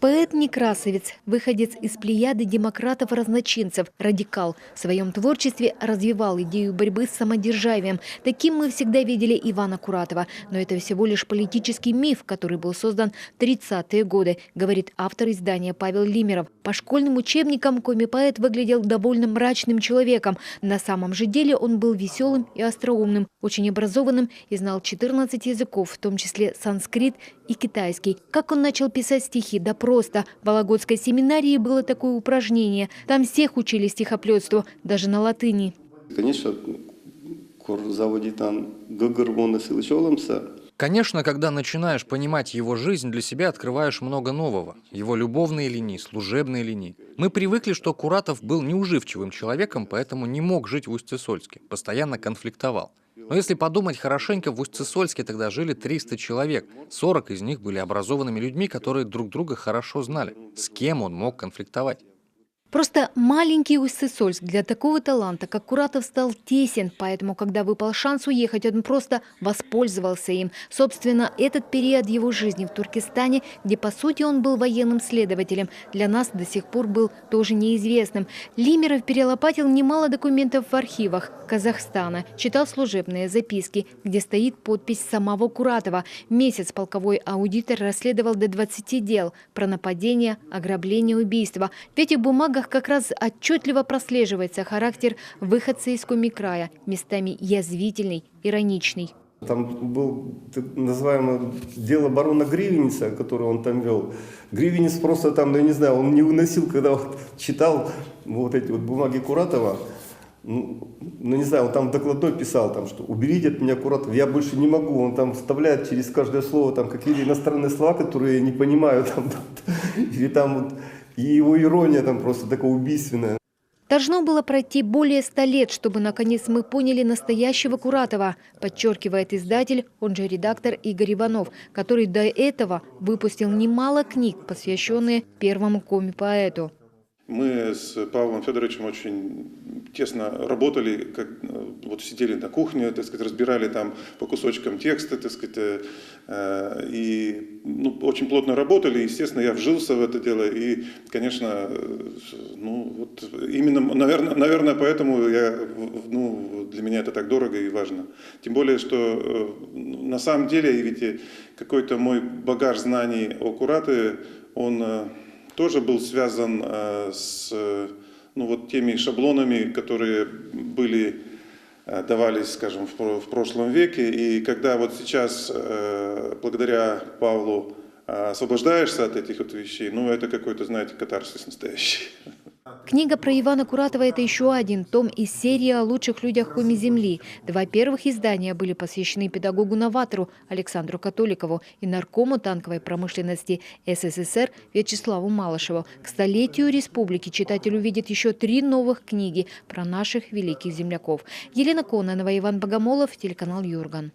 Поэт-некрасовец, выходец из плеяды демократов-разночинцев, радикал. В своем творчестве развивал идею борьбы с самодержавием. Таким мы всегда видели Ивана Куратова. Но это всего лишь политический миф, который был создан в 30-е годы, говорит автор издания Павел Лимеров. По школьным учебникам коми-поэт выглядел довольно мрачным человеком. На самом же деле он был веселым и остроумным, очень образованным и знал 14 языков, в том числе санскрит и китайский. Как он начал писать стихи? Да просто. В Вологодской семинарии было такое упражнение. Там всех учили стихоплетству, даже на латыни. Конечно, когда начинаешь понимать его жизнь, для себя открываешь много нового. Его любовные линии, служебные линии. Мы привыкли, что Куратов был неуживчивым человеком, поэтому не мог жить в Усть-Цесольске, постоянно конфликтовал. Но если подумать хорошенько, в Усть-Цесольске тогда жили 300 человек. 40 из них были образованными людьми, которые друг друга хорошо знали. С кем он мог конфликтовать? Просто маленький Усть-Цесольск для такого таланта, как Куратов, стал тесен, поэтому, когда выпал шанс уехать, он просто воспользовался им. Собственно, этот период его жизни в Туркестане, где, по сути, он был военным следователем, для нас до сих пор был тоже неизвестным. Лимеров перелопатил немало документов в архивах Казахстана, читал служебные записки, где стоит подпись самого Куратова. Месяц полковой аудитор расследовал до 20 дел про нападение, ограбление, убийство. В этих бумагах как раз отчетливо прослеживается характер выходца из Коми-края, местами язвительный, ироничный. Там был так называемое дело барона Гривенеца, которое он там вел. Гривенец просто там, я не знаю, он не выносил, когда вот читал вот эти вот бумаги Куратова. Ну, не знаю, он там в докладной писал, там, что уберите от меня Куратова, я больше не могу. Он там вставляет через каждое слово там какие-то иностранные слова, которые я не понимаю. Или там вот, и его ирония там просто такая убийственная. Должно было пройти более 100 лет, чтобы наконец мы поняли настоящего Куратова, подчеркивает издатель, он же редактор Игорь Иванов, который до этого выпустил немало книг, посвященные первому коми-поэту. Мы с Павлом Федоровичем очень тесно работали, вот сидели на кухне, так сказать, разбирали там по кусочкам текста, так сказать, и очень плотно работали. Естественно, я вжился в это дело, и, конечно, вот именно, наверное, поэтому для меня это так дорого и важно. Тем более, что на самом деле, ведь какой-то мой багаж знаний о Куратове, он тоже был связан с теми шаблонами, которые давались, скажем, в прошлом веке. И когда вот сейчас, благодаря Павлу, освобождаешься от этих вот вещей, это какой-то, знаете, катарсис настоящий. Книга про Ивана Куратова – это еще один том из серии о лучших людях коми-земли. 2 первых издания были посвящены педагогу-новатору Александру Католикову и наркому танковой промышленности СССР Вячеславу Малышеву. К столетию республики читатель увидит еще 3 новых книги про наших великих земляков. Елена Кононова, Иван Богомолов, телеканал Юрган.